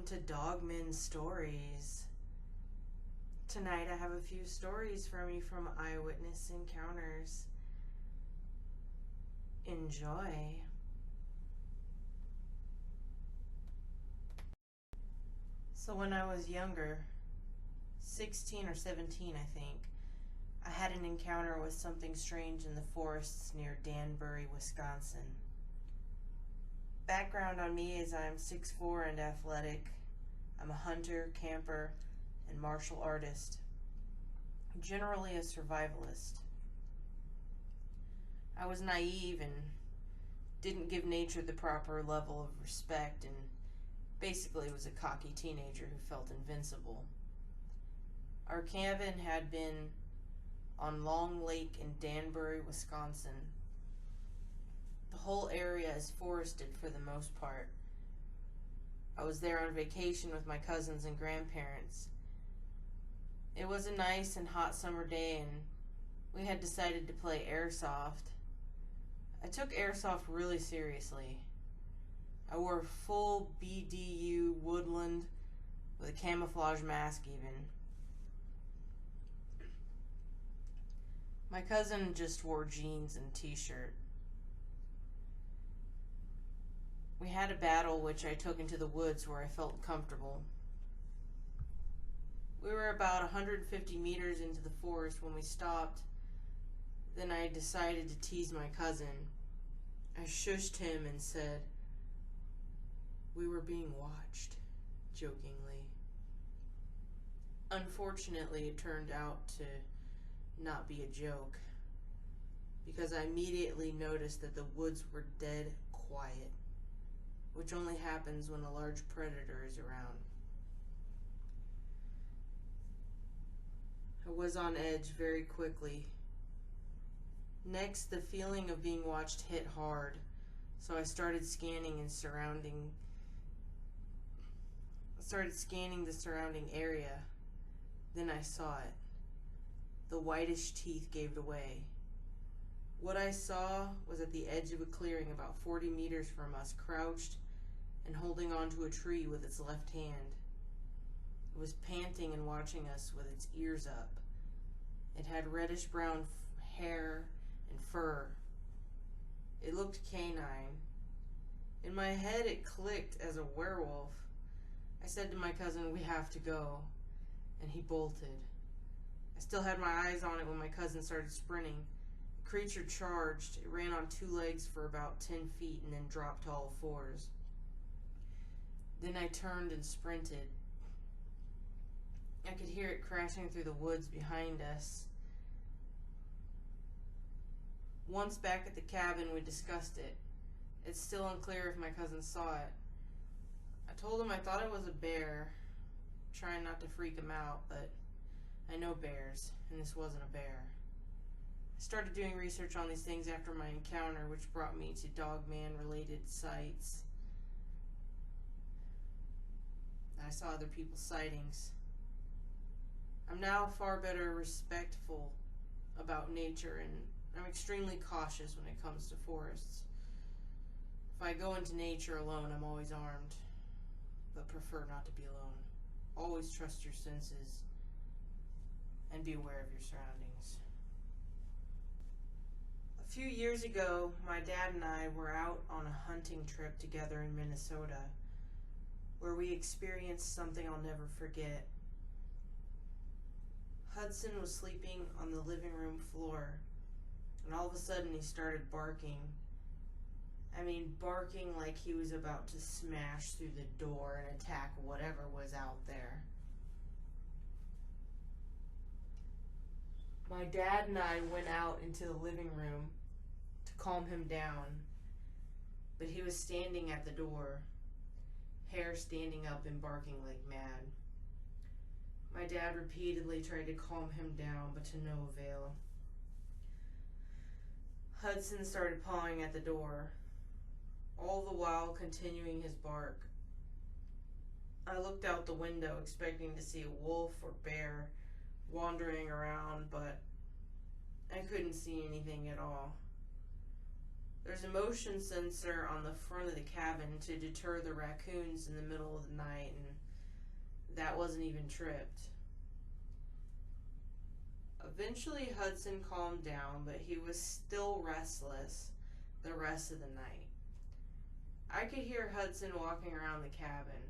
to DogMan Stories. Tonight I have a few stories from you from eyewitness encounters. Enjoy. So when I was younger, 16 or 17 I think, I had an encounter with something strange in the forests near Danbury, Wisconsin. Background on me is I'm 6'4" and athletic. I'm a hunter, camper, and martial artist. Generally a survivalist. I was naive and didn't give nature the proper level of respect, and basically was a cocky teenager who felt invincible. Our cabin had been on Long Lake in Danbury, Wisconsin. The whole area is forested for the most part. I was there on vacation with my cousins and grandparents. It was a nice and hot summer day, and we had decided to play airsoft. I took airsoft really seriously. I wore full BDU woodland with a camouflage mask even. My cousin just wore jeans and t-shirt. We had a battle which I took into the woods where I felt comfortable. We were about 150 meters into the forest when we stopped. Then I decided to tease my cousin. I shushed him and said, "We were being watched," jokingly. Unfortunately, it turned out to not be a joke, because I immediately noticed that the woods were dead quiet, which only happens when a large predator is around. I was on edge very quickly. Next, the feeling of being watched hit hard, so I started scanning the surrounding area. Then I saw it. The whitish teeth gave away. What I saw was at the edge of a clearing about 40 meters from us, crouched and holding onto a tree with its left hand. It was panting and watching us with its ears up. It had reddish-brown hair and fur. It looked canine. In my head, it clicked as a werewolf. I said to my cousin, "We have to go," and he bolted. I still had my eyes on it when my cousin started sprinting. The creature charged. It ran on two legs for about 10 feet and then dropped to all fours. Then I turned and sprinted. I could hear it crashing through the woods behind us. Once back at the cabin, we discussed it. It's still unclear if my cousin saw it. I told him I thought it was a bear, trying not to freak him out, but I know bears, and this wasn't a bear. I started doing research on these things after my encounter, which brought me to Dogman-related sites. I saw other people's sightings. I'm now far better respectful about nature, and I'm extremely cautious when it comes to forests. If I go into nature alone, I'm always armed, but prefer not to be alone. Always trust your senses and be aware of your surroundings. A few years ago, my dad and I were out on a hunting trip together in Minnesota, where we experienced something I'll never forget. Hudson was sleeping on the living room floor, and all of a sudden he started barking. I mean, barking like he was about to smash through the door and attack whatever was out there. My dad and I went out into the living room to calm him down, but he was standing at the door, hair standing up and barking like mad. My dad repeatedly tried to calm him down, but to no avail. Hudson started pawing at the door, all the while continuing his bark. I looked out the window expecting to see a wolf or bear wandering around, but I couldn't see anything at all. There's a motion sensor on the front of the cabin to deter the raccoons in the middle of the night, and that wasn't even tripped. Eventually, Hudson calmed down, but he was still restless the rest of the night. I could hear Hudson walking around the cabin.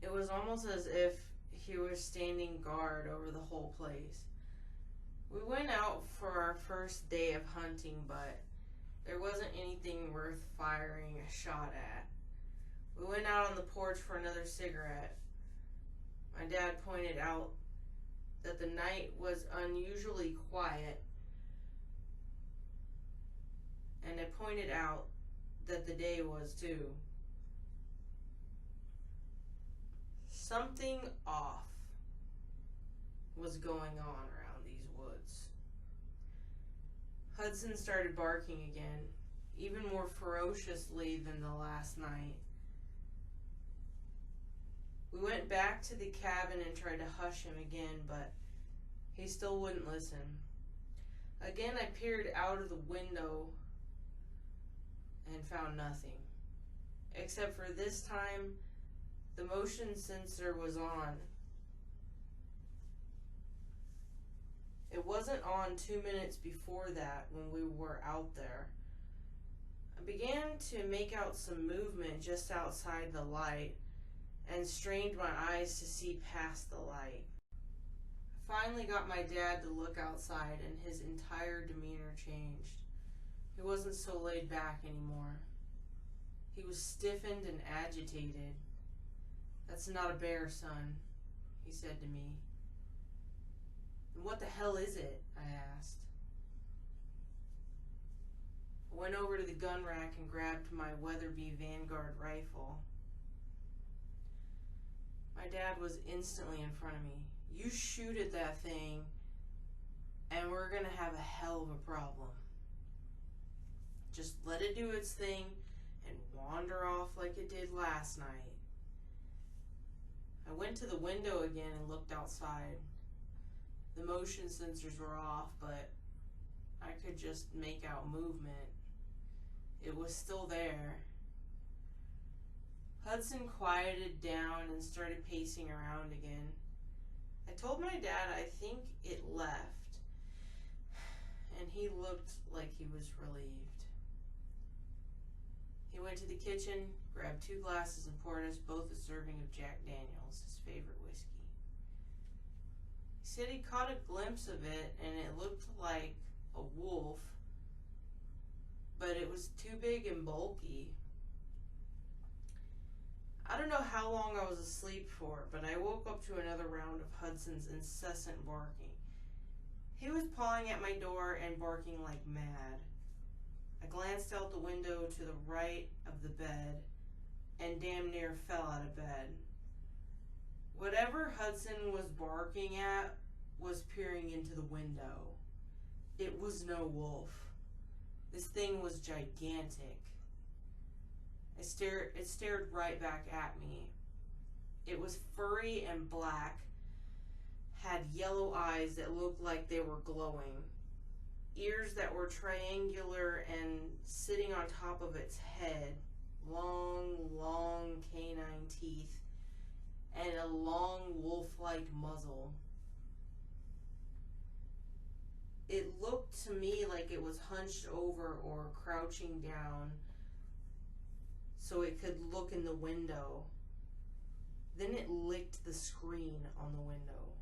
It was almost as if he was standing guard over the whole place. We went out for our first day of hunting, but there wasn't anything worth firing a shot at. We went out on the porch for another cigarette. My dad pointed out that the night was unusually quiet, and I pointed out that the day was too. Something off was going on around these woods. Hudson started barking again, even more ferociously than the last night. We went back to the cabin and tried to hush him again, but he still wouldn't listen. Again, I peered out of the window and found nothing. Except for this time, the motion sensor was on. It wasn't on 2 minutes before that when we were out there. I began to make out some movement just outside the light and strained my eyes to see past the light. I finally got my dad to look outside, and his entire demeanor changed. He wasn't so laid back anymore. He was stiffened and agitated. "That's not a bear, son," he said to me. "What the hell is it?" I asked. I went over to the gun rack and grabbed my Weatherby Vanguard rifle. My dad was instantly in front of me. "You shoot at that thing, and we're gonna have a hell of a problem. Just let it do its thing and wander off like it did last night." I went to the window again and looked outside. The motion sensors were off, but I could just make out movement. It was still there. Hudson quieted down and started pacing around again. I told my dad I think it left, and he looked like he was relieved. He went to the kitchen, grabbed 2 glasses, and poured us both a serving of Jack Daniels, his favorite whiskey. He said he caught a glimpse of it, and it looked like a wolf, but it was too big and bulky. I don't know how long I was asleep for, but I woke up to another round of Hudson's incessant barking. He was pawing at my door and barking like mad. I glanced out the window to the right of the bed and damn near fell out of bed. Whatever Hudson was barking at was peering into the window. It was no wolf. This thing was gigantic. It stared right back at me. It was furry and black, had yellow eyes that looked like they were glowing, ears that were triangular and sitting on top of its head, long canine teeth, and a long wolf-like muzzle. It looked to me like it was hunched over or crouching down so it could look in the window. Then it licked the screen on the window.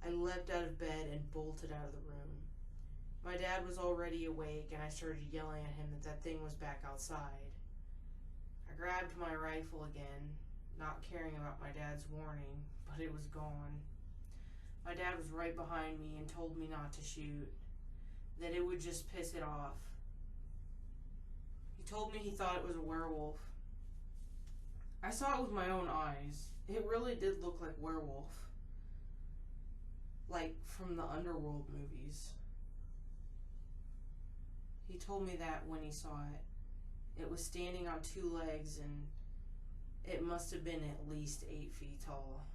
I leapt out of bed and bolted out of the room. My dad was already awake, and I started yelling at him that that thing was back outside. I grabbed my rifle again, not caring about my dad's warning, but it was gone. My dad was right behind me and told me not to shoot, that it would just piss it off. He told me he thought it was a werewolf. I saw it with my own eyes. It really did look like werewolf. Like from the Underworld movies. He told me that when he saw it. It was standing on 2 legs, and it must have been at least 8 feet tall.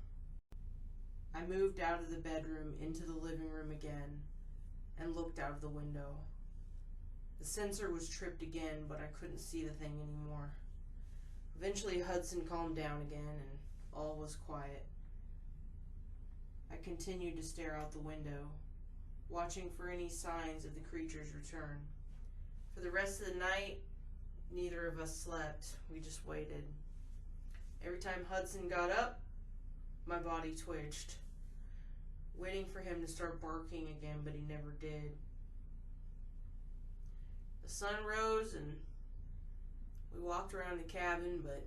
I moved out of the bedroom into the living room again and looked out of the window. The sensor was tripped again, but I couldn't see the thing anymore. Eventually Hudson calmed down again, and All was quiet. I continued to stare out the window, watching for any signs of the creature's return. For the rest of the night, neither of us slept. We just waited. Every time Hudson got up, my body twitched, waiting for him to start barking again, but he never did. The sun rose and we walked around the cabin, but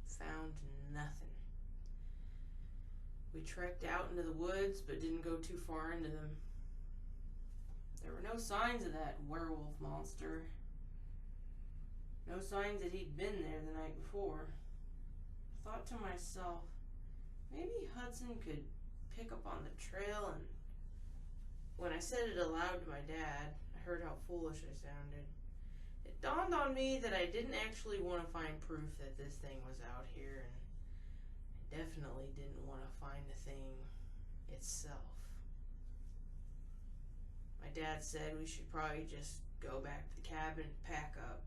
found nothing. We trekked out into the woods, but didn't go too far into them. There were no signs of that werewolf monster. No signs that he'd been there the night before. I thought to myself, maybe Hudson could pick up on the trail, and when I said it aloud to my dad, I heard how foolish I sounded. It dawned on me that I didn't actually want to find proof that this thing was out here, and I definitely didn't want to find the thing itself. My dad said we should probably just go back to the cabin and pack up.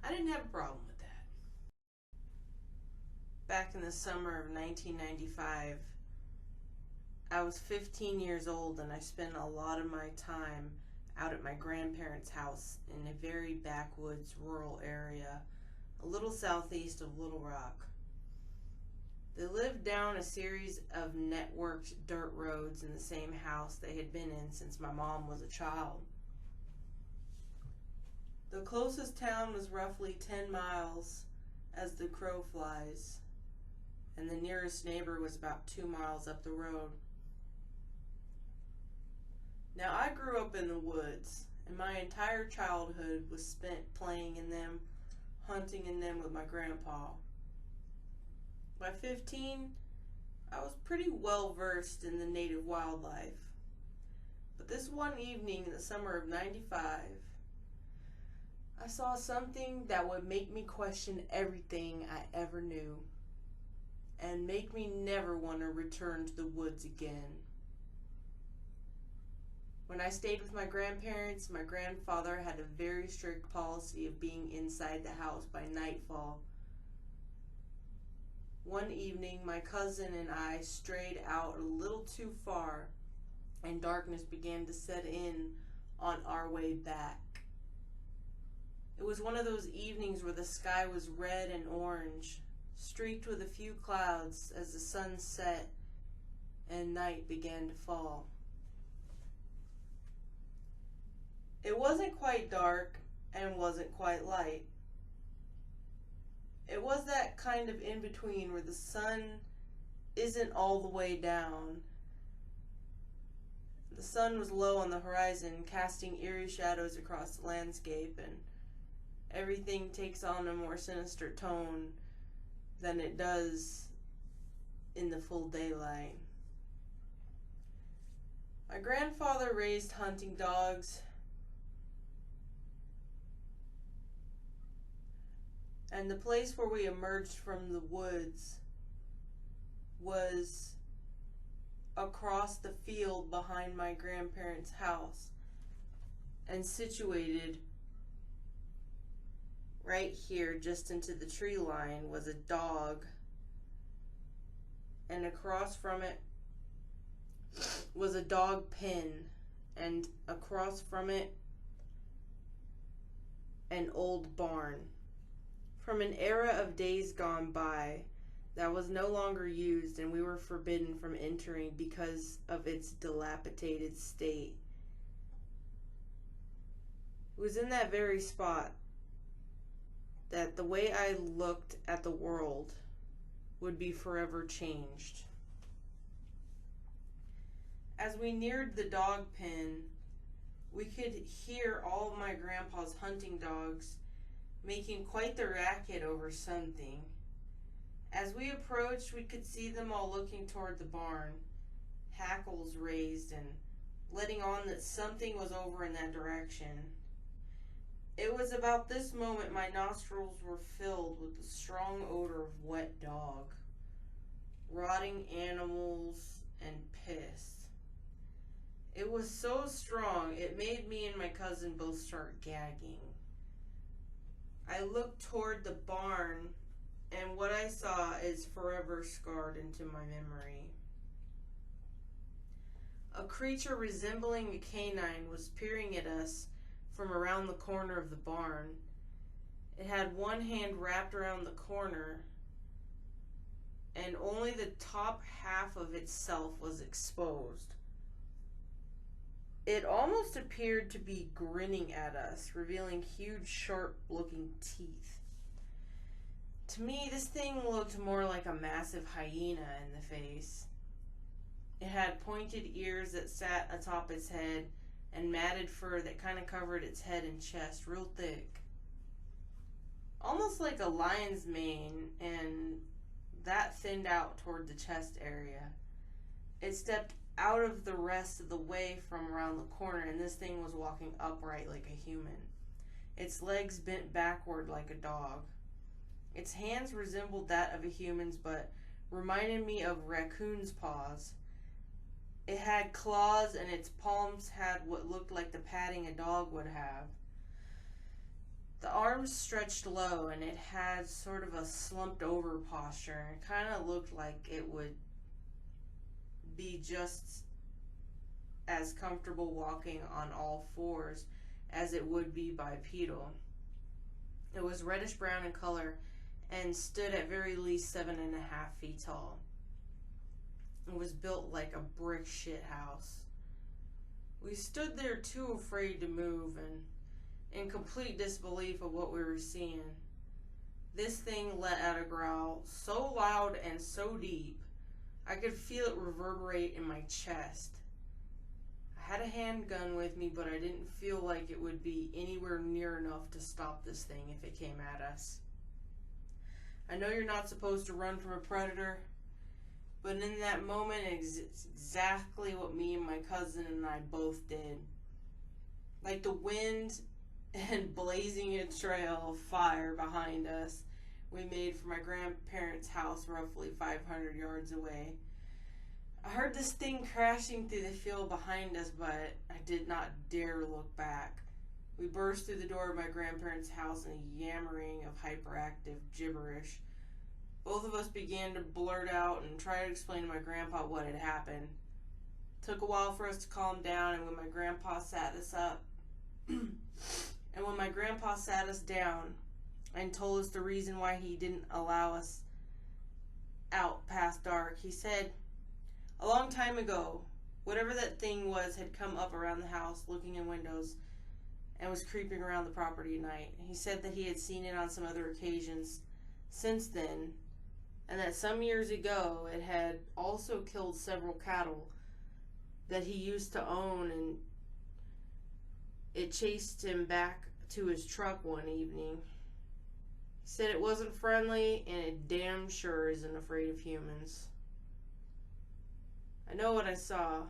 I didn't have a problem with that. Back in the summer of 1995, I was 15 years old and I spent a lot of my time out at my grandparents' house in a very backwoods rural area, a little southeast of Little Rock. They lived down a series of networked dirt roads in the same house they had been in since my mom was a child. The closest town was roughly 10 miles as the crow flies, and the nearest neighbor was about 2 miles up the road. Now, I grew up in the woods, and my entire childhood was spent playing in them, hunting in them with my grandpa. By 15, I was pretty well versed in the native wildlife. But this one evening in the summer of 95, I saw something that would make me question everything I ever knew and make me never want to return to the woods again. When I stayed with my grandparents, my grandfather had a very strict policy of being inside the house by nightfall. One evening, my cousin and I strayed out a little too far, and darkness began to set in on our way back. It was one of those evenings where the sky was red and orange, streaked with a few clouds as the sun set and night began to fall. It wasn't quite dark and wasn't quite light. It was that kind of in-between where the sun isn't all the way down. The sun was low on the horizon, casting eerie shadows across the landscape, and everything takes on a more sinister tone than it does in the full daylight. My grandfather raised hunting dogs, and the place where we emerged from the woods was across the field behind my grandparents' house, and situated right here just into the tree line was a dog, and across from it was a dog pen, and across from it an old barn from an era of days gone by that was no longer used, and we were forbidden from entering because of its dilapidated state. It was in that very spot that the way I looked at the world would be forever changed. As we neared the dog pen, we could hear all of my grandpa's hunting dogs making quite the racket over something. As we approached, we could see them all looking toward the barn, hackles raised and letting on that something was over in that direction. It was about this moment my nostrils were filled with the strong odor of wet dog, rotting animals, and piss. It was so strong, it made me and my cousin both start gagging. I looked toward the barn, and what I saw is forever scarred into my memory. A creature resembling a canine was peering at us from around the corner of the barn. It had one hand wrapped around the corner, and only the top half of itself was exposed. It almost appeared to be grinning at us, revealing huge, sharp-looking teeth. To me, this thing looked more like a massive hyena in the face. It had pointed ears that sat atop its head and matted fur that kind of covered its head and chest real thick. Almost like a lion's mane, and that thinned out toward the chest area. It stepped out of the rest of the way from around the corner, and this thing was walking upright like a human. Its legs bent backward like a dog. Its hands resembled that of a human's, but reminded me of raccoon's paws. It had claws, and its palms had what looked like the padding a dog would have. The arms stretched low, and it had sort of a slumped over posture. It kind of looked like it would be just as comfortable walking on all fours as it would be bipedal. It was reddish brown in color and stood at very least 7.5 feet tall. It was built like a brick shit house. We stood there too afraid to move and in complete disbelief of what we were seeing. This thing let out a growl so loud and so deep, I could feel it reverberate in my chest. I had a handgun with me, but I didn't feel like it would be anywhere near enough to stop this thing if it came at us. I know you're not supposed to run from a predator, but in that moment, it's exactly what me and my cousin and I both did. Like the wind and blazing a trail of fire behind us, we made for my grandparents' house roughly 500 yards away. I heard this thing crashing through the field behind us, but I did not dare look back. We burst through the door of my grandparents' house in a yammering of hyperactive gibberish. Both of us began to blurt out and try to explain to my grandpa what had happened. It took a while for us to calm down, and when my grandpa sat us down and told us the reason why he didn't allow us out past dark, he said, a long time ago, whatever that thing was had come up around the house, looking in windows, and was creeping around the property at night. He said that he had seen it on some other occasions since then, and that some years ago it had also killed several cattle that he used to own, and it chased him back to his truck one evening. He said it wasn't friendly, and it damn sure isn't afraid of humans. I know what I saw.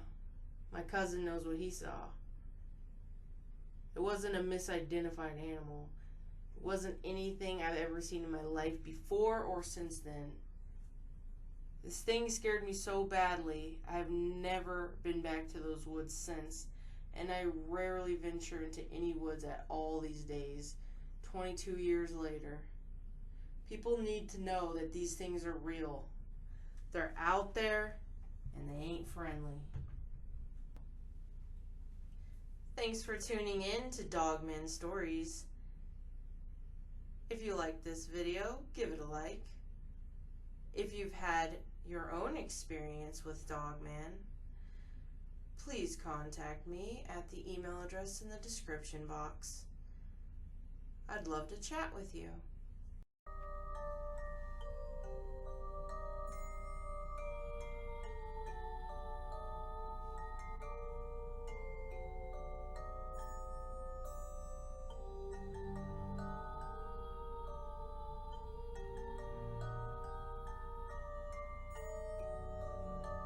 My cousin knows what he saw. It wasn't a misidentified animal. It wasn't anything I've ever seen in my life before or since then. This thing scared me so badly, I have never been back to those woods since, and I rarely venture into any woods at all these days, 22 years later. People need to know that these things are real. They're out there, and they ain't friendly. Thanks for tuning in to DogMan Stories. If you liked this video, give it a like. If you've had your own experience with DogMan, please contact me at the email address in the description box. I'd love to chat with you.